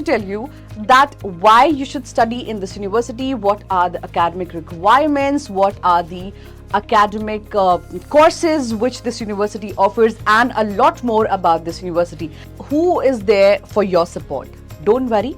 tell you that why you should study in this university, what are the academic requirements, what are the academic courses which this university offers, and a lot more about this university. Who is there for your support? Don't worry.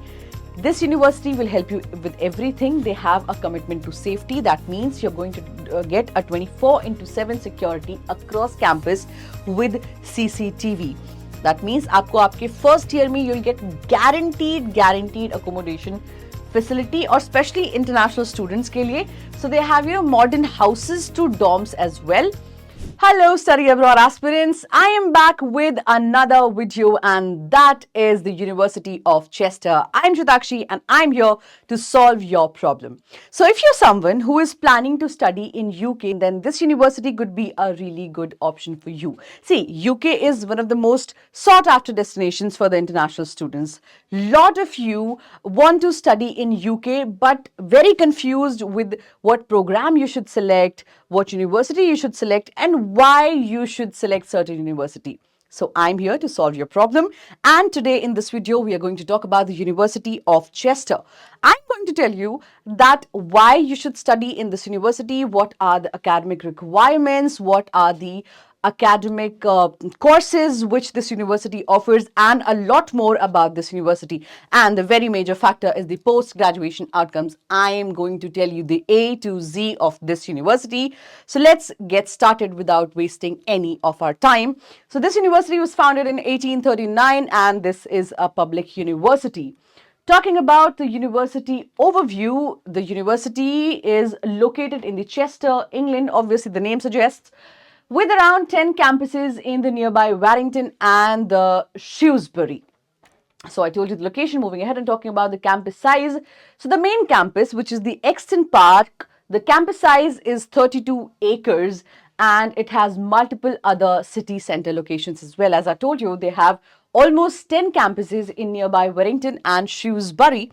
This university will help you with everything. They have a commitment to safety. That means you're going to get a 24/7 security across campus with CCTV. That means आपको आपके first year में you'll get guaranteed accommodation facility, or especially international students के लिए. So they have modern houses to dorms as well. Hello study abroad aspirants, I am back with another video, and that is the University of Chester. I'm Shitakshi and I'm here to solve your problem. So if you're someone who is planning to study in UK, then this university could be a really good option for you. See, UK is one of the most sought after destinations for the international students. Lot of you want to study in UK but very confused with what program you should select, what university you should select, and why you should select certain university. So I'm here to solve your problem, and today in this video we are going to talk about the University of Chester. I'm going to tell you that why you should study in this university, what are the academic requirements, what are the academic courses which this university offers, and a lot more about this university. And the very major factor is the post-graduation outcomes. I am going to tell you the A to Z of this university. So let's get started without wasting any of our time. So this university was founded in 1839 and this is a public university. Talking about the university overview, the university is located in the Chester, England, obviously the name suggests, with around 10 campuses in the nearby Warrington and the Shrewsbury. So I told you the location. Moving ahead and talking about the campus size. So the main campus, which is the Exton Park, the campus size is 32 acres and it has multiple other city center locations as well. As I told you, they have almost 10 campuses in nearby Warrington and Shrewsbury.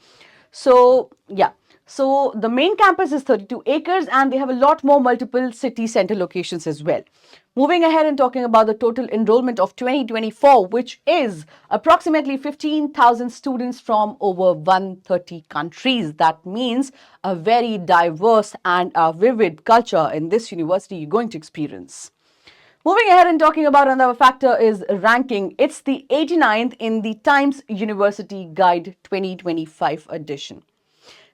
So yeah. So the main campus is 32 acres and they have a lot more multiple city center locations as well. Moving ahead and talking about the total enrollment of 2024, which is approximately 15,000 students from over 130 countries. That means a very diverse and a vivid culture in this university you're going to experience. Moving ahead and talking about another factor is ranking. It's the 89th in the Times University Guide 2025 edition.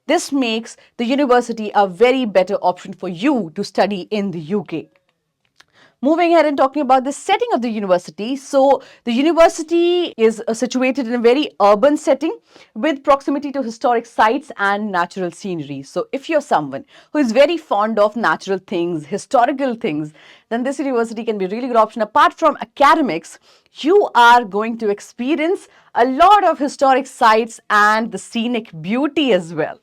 This makes the university a very better option for you to study in the UK. Moving ahead and talking about the setting of the university. So the university is situated in a very urban setting with proximity to historic sites and natural scenery. So if you're someone who is very fond of natural things, historical things, then this university can be a really good option. Apart from academics, you are going to experience a lot of historic sites and the scenic beauty as well.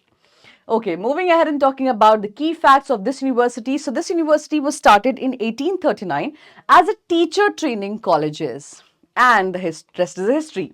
Okay, moving ahead and talking about the key facts of this university. So this university was started in 1839 as a teacher training colleges, and the rest is history.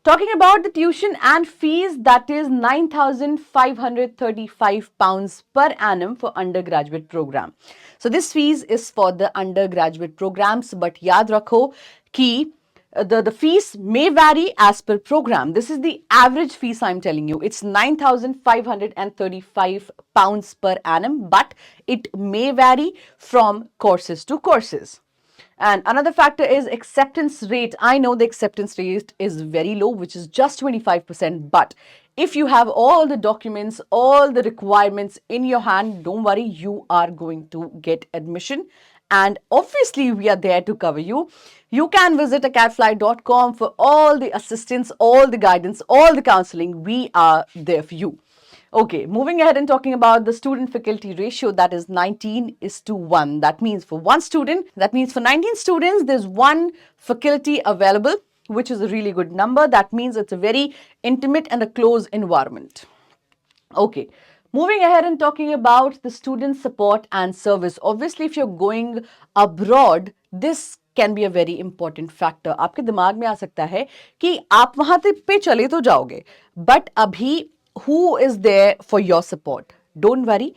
Talking about the tuition and fees, that is £9,535 per annum for undergraduate program. So this fees is for the undergraduate programs, but yaad rakho ki the fees may vary as per program. This is the average fees I'm telling you. It's £9,535 per annum, but it may vary from courses to courses. And another factor is acceptance rate. I know the acceptance rate is very low, which is just 25%. But if you have all the documents, all the requirements in your hand, don't worry, you are going to get admission. And obviously, we are there to cover you. You can visit AcadFly.com for all the assistance, all the guidance, all the counseling. We are there for you. Okay, moving ahead and talking about the student-faculty ratio, that is 19:1. That means for one student, that means for 19 students, there's one faculty available, which is a really good number. That means it's a very intimate and a close environment. Okay. Moving ahead and talking about the student support and service. Obviously, if you're going abroad, this can be a very important factor. आपके दिमाग में आ सकता है कि आप वहाँ पे चले तो जाओगे, but अभी who is there for your support? Don't worry.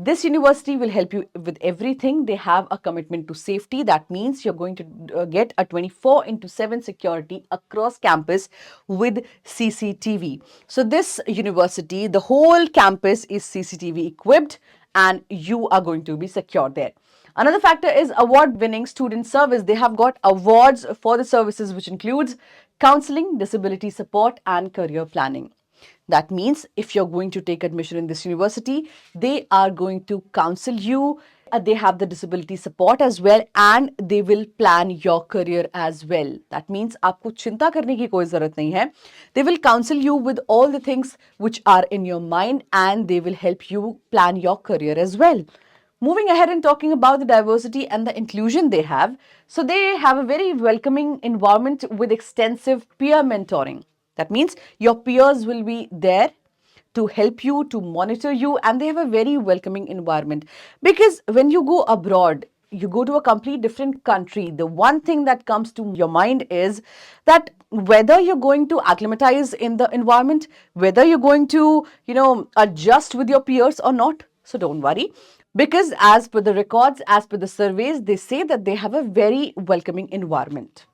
This university will help you with everything. They have a commitment to safety. That means you're going to get a 24/7 security across campus with CCTV. So this university, the whole campus is CCTV equipped and you are going to be secure there. Another factor is award-winning student service. They have got awards for the services, which includes counseling, disability support, and career planning. That means if you're going to take admission in this university, they are going to counsel you. They have the disability support as well, and they will plan your career as well. That means आपको चिंता करने की कोई ज़रूरत नहीं है. They will counsel you with all the things which are in your mind, and they will help you plan your career as well. Moving ahead and talking about the diversity and the inclusion they have. So they have a very welcoming environment with extensive peer mentoring. That means your peers will be there to help you, to monitor you, and they have a very welcoming environment. Because when you go abroad, you go to a complete different country, the one thing that comes to your mind is that whether you're going to acclimatize in the environment, whether you're going to, adjust with your peers or not. So don't worry. Because as per the records, as per the surveys, they say that they have a very welcoming environment.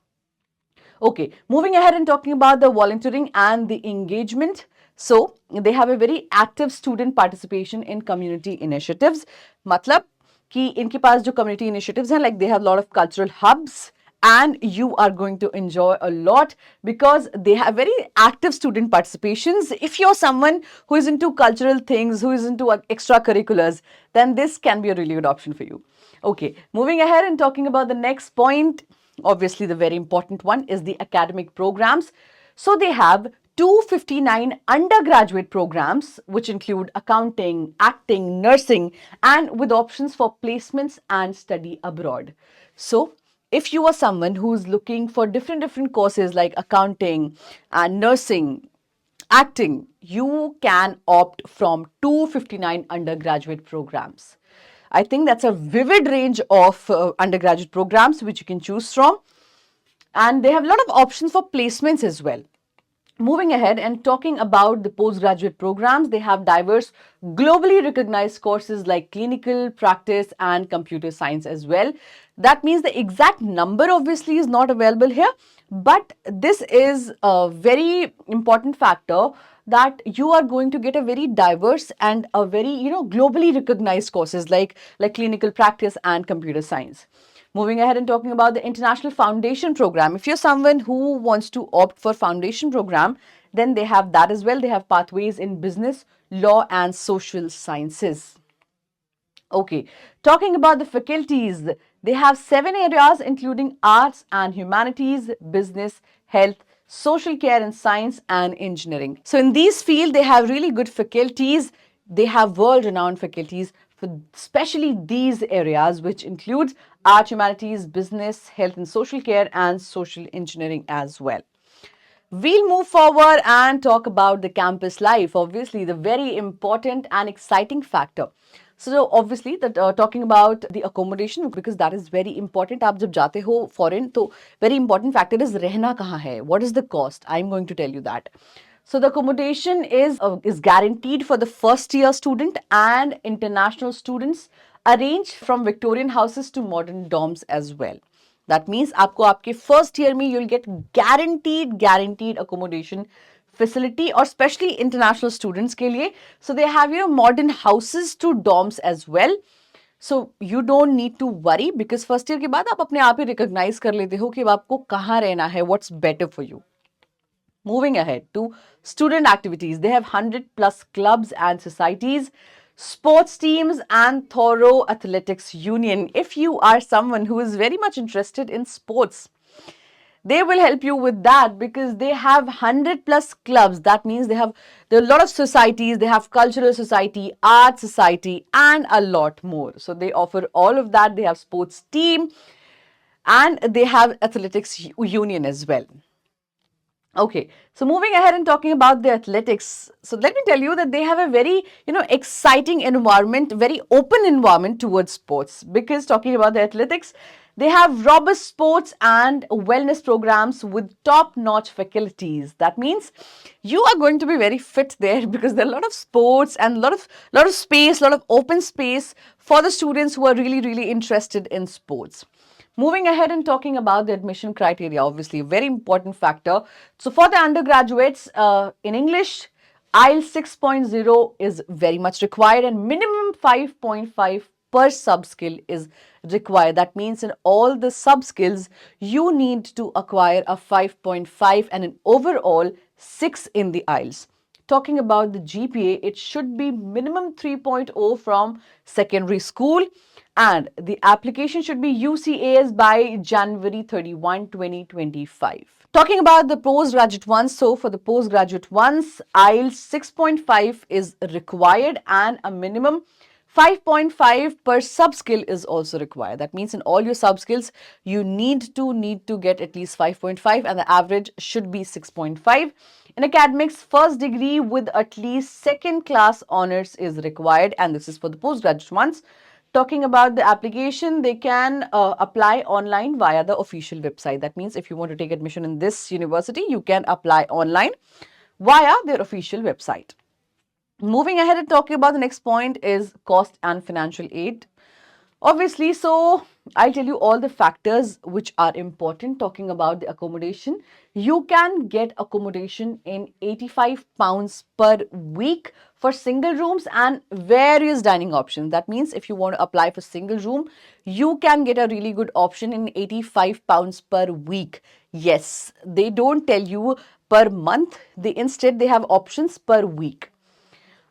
Okay, moving ahead and talking about the volunteering and the engagement. So they have a very active student participation in community initiatives. मतलब कि इनके पास जो community initiatives हैं, like they have a lot of cultural hubs, and you are going to enjoy a lot because they have very active student participations. If you're someone who is into cultural things, who is into extracurriculars, then this can be a really good option for you. Okay, moving ahead and talking about the next point. Obviously, the very important one is the academic programs. So they have 259 undergraduate programs, which include accounting, acting, nursing, and with options for placements and study abroad. So if you are someone who's looking for different courses like accounting and nursing, acting, you can opt from 259 undergraduate programs. I think that's a vivid range of undergraduate programs which you can choose from. And they have a lot of options for placements as well. Moving ahead and talking about the postgraduate programs, they have diverse globally recognized courses like clinical practice and computer science as well. That means the exact number obviously is not available here, but this is a very important factor that you are going to get a very diverse and a very globally recognized courses like clinical practice and computer science. Moving ahead and talking about the International Foundation Program. If you're someone who wants to opt for foundation program, then they have that as well. They have pathways in business, law, and social sciences. Okay, talking about the faculties, they have 7 areas including arts and humanities, business, health, social care and science and engineering. So in these fields, they have really good faculties. They have world-renowned faculties for especially these areas, which includes art, humanities, business, health and social care and social engineering as well. We'll move forward and talk about the campus life, obviously the very important and exciting factor. So obviously that talking about the accommodation, because that is very important. आप जब जाते हो foreign, तो very important factor is रहना कहाँ है. What is the cost? I'm going to tell you that. So the accommodation is guaranteed for the first year student and international students, arranged from Victorian houses to modern dorms as well. That means आपको आपके first year में you'll get guaranteed accommodation facility, or especially international students के लिए. So they have modern houses to dorms as well. So you don't need to worry because first year के बाद आप अपने आप ही recognize कर लेते हो कि आपको कहाँ रहना है, what's better for you. Moving ahead to student activities, they have 100 plus clubs and societies, sports teams and thorough athletics union. If you are someone who is very much interested in sports, they will help you with that because they have 100 plus clubs. That means there are a lot of societies. They have cultural society, art society, and a lot more. So they offer all of that. They have sports team and they have athletics union as well. Okay, so moving ahead and talking about the athletics. So let me tell you that they have a very, exciting environment, very open environment towards sports. Because talking about the athletics, they have robust sports and wellness programs with top-notch faculties. That means you are going to be very fit there because there are a lot of sports and a lot of space, a lot of open space for the students who are really, really interested in sports. Moving ahead and talking about the admission criteria, obviously, a very important factor. So, for the undergraduates in English, IELTS 6.0 is very much required, and minimum 5.5 per sub skill is required. That means in all the sub skills, you need to acquire a 5.5 and an overall 6 in the IELTS. Talking about the GPA, it should be minimum 3.0 from secondary school, and the application should be UCAS by January 31, 2025. Talking about the postgraduate ones, so for the postgraduate ones, IELTS 6.5 is required and a minimum 5.5 per sub skill is also required. That means in all your sub skills, you need to get at least 5.5, and the average should be 6.5. In academics, first degree with at least second class honors is required, and this is for the postgraduate ones. Talking about the application, they can apply online via the official website. That means if you want to take admission in this university, you can apply online via their official website. Moving ahead and talking about the next point is cost and financial aid. Obviously, so I'll tell you all the factors which are important. Talking about the accommodation, you can get accommodation in £85 per week for single rooms and various dining options. That means if you want to apply for single room, you can get a really good option in £85 per week. Yes, they don't tell you per month. They have options per week.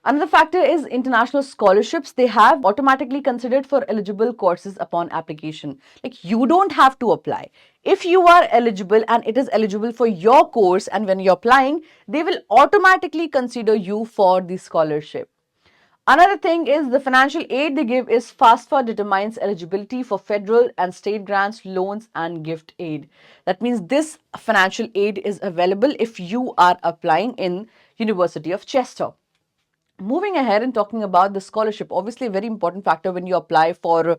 Another factor is international scholarships. They have automatically considered for eligible courses upon application. Like, you don't have to apply. If you are eligible and it is eligible for your course, and when you're applying, they will automatically consider you for the scholarship. Another thing is the financial aid they give is FAFSA determines eligibility for federal and state grants, loans, and gift aid. That means this financial aid is available if you are applying in University of Chester. Moving ahead and talking about the scholarship, obviously a very important factor when you apply for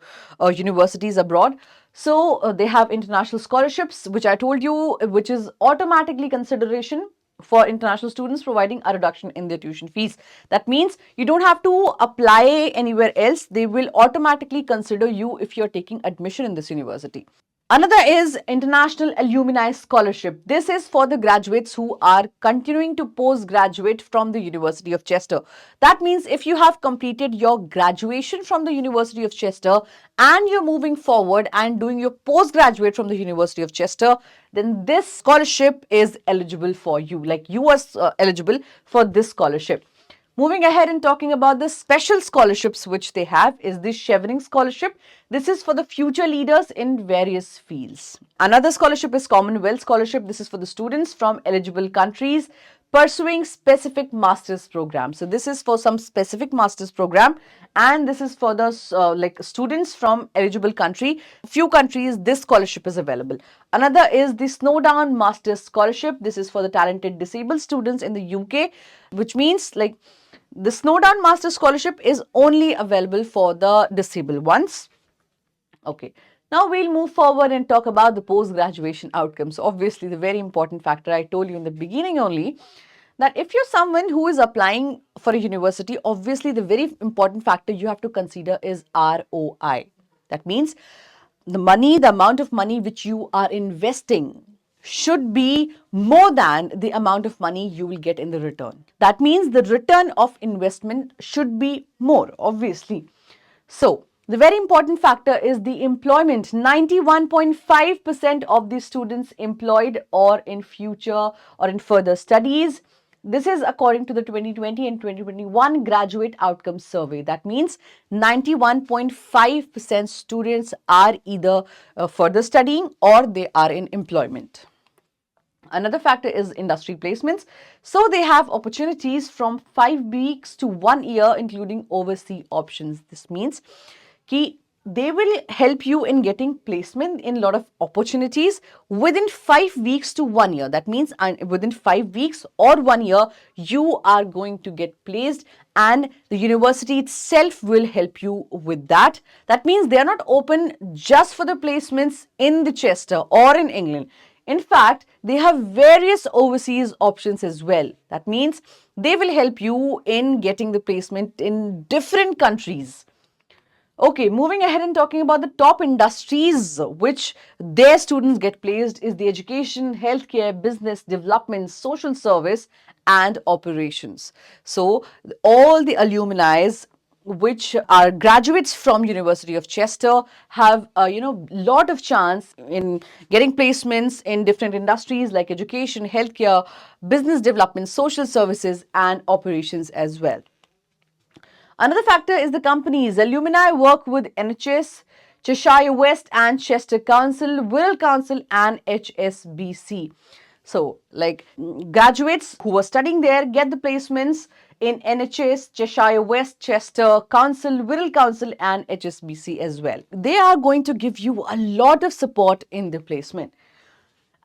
universities abroad. So they have international scholarships, which I told you, which is automatically consideration for international students, providing a reduction in their tuition fees. That means you don't have to apply anywhere else. They will automatically consider you if you're taking admission in this university. Another is International Alumni Scholarship. This is for the graduates who are continuing to postgraduate from the University of Chester. That means if you have completed your graduation from the University of Chester and you're moving forward and doing your postgraduate from the University of Chester, then this scholarship is eligible for you. Like, you are eligible for this scholarship. Moving ahead and talking about the special scholarships which they have is the Chevening Scholarship. This is for the future leaders in various fields. Another scholarship is Commonwealth Scholarship. This is for the students from eligible countries pursuing specific master's program. So this is for some specific master's program, and this is for the students from eligible country. Few countries this scholarship is available. Another is the Snowdown Master's Scholarship. This is for the talented disabled students in the UK, which means the Snowdown Master Scholarship is only available for the disabled ones. Okay. Now we'll move forward and talk about the post-graduation outcomes. Obviously, the very important factor I told you in the beginning only, that if you're someone who is applying for a university, obviously the very important factor you have to consider is ROI. That means the amount of money which you are investing should be more than the amount of money you will get in the return. That means the return of investment should be more, obviously. So, the very important factor is the employment. 91.5% of the students employed or in future or in further studies. This is according to the 2020 and 2021 Graduate Outcomes Survey. That means 91.5% students are either further studying or they are in employment. Another factor is industry placements. So they have opportunities from 5 weeks to 1 year, including overseas options. This means they will help you in getting placement in a lot of opportunities within 5 weeks to 1 year. That means within 5 weeks or 1 year, you are going to get placed, and the university itself will help you with that. That means they are not open just for the placements in the Chester or in England. In fact, they have various overseas options as well. That means they will help you in getting the placement in different countries. Okay, moving ahead and talking about the top industries which their students get placed is the education, healthcare, business, development, social service, and operations. So all the alumni which are graduates from University of Chester have lot of chance in getting placements in different industries like education, healthcare, business development, social services, and operations as well. Another factor is the companies. Alumni work with NHS, Cheshire West and Chester Council, Wirral Council, and HSBC. So, like graduates who were studying there get the placements in NHS, Cheshire West, Chester Council, Wirral Council, and HSBC as well. They are going to give you a lot of support in the placement.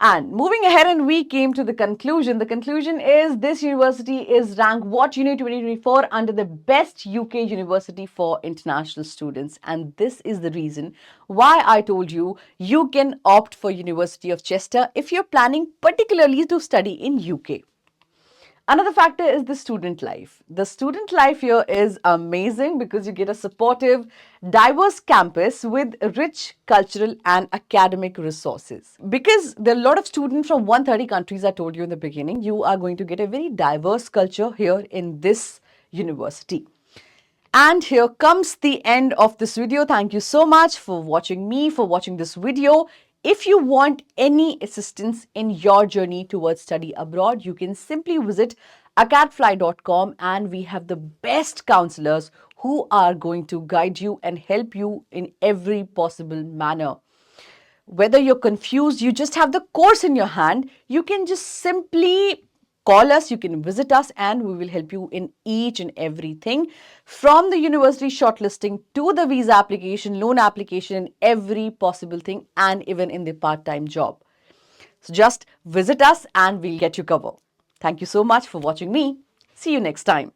And moving ahead, and we came to the conclusion. The conclusion is this university is ranked What Uni 2024 under the best UK university for international students. And this is the reason why I told you you can opt for University of Chester if you're planning particularly to study in UK. Another factor is the student life. The student life here is amazing because you get a supportive, diverse campus with rich cultural and academic resources. Because there are a lot of students from 130 countries, I told you in the beginning, you are going to get a very diverse culture here in this university. And here comes the end of this video. Thank you so much for watching me, for watching this video. If you want any assistance in your journey towards study abroad, you can simply visit acadfly.com, and we have the best counselors who are going to guide you and help you in every possible manner. Whether you're confused, you just have the course in your hand, you can just simply call us, you can visit us, and we will help you in each and everything from the university shortlisting to the visa application, loan application, every possible thing, and even in the part-time job. So just visit us and we'll get you covered. Thank you so much for watching me. See you next time.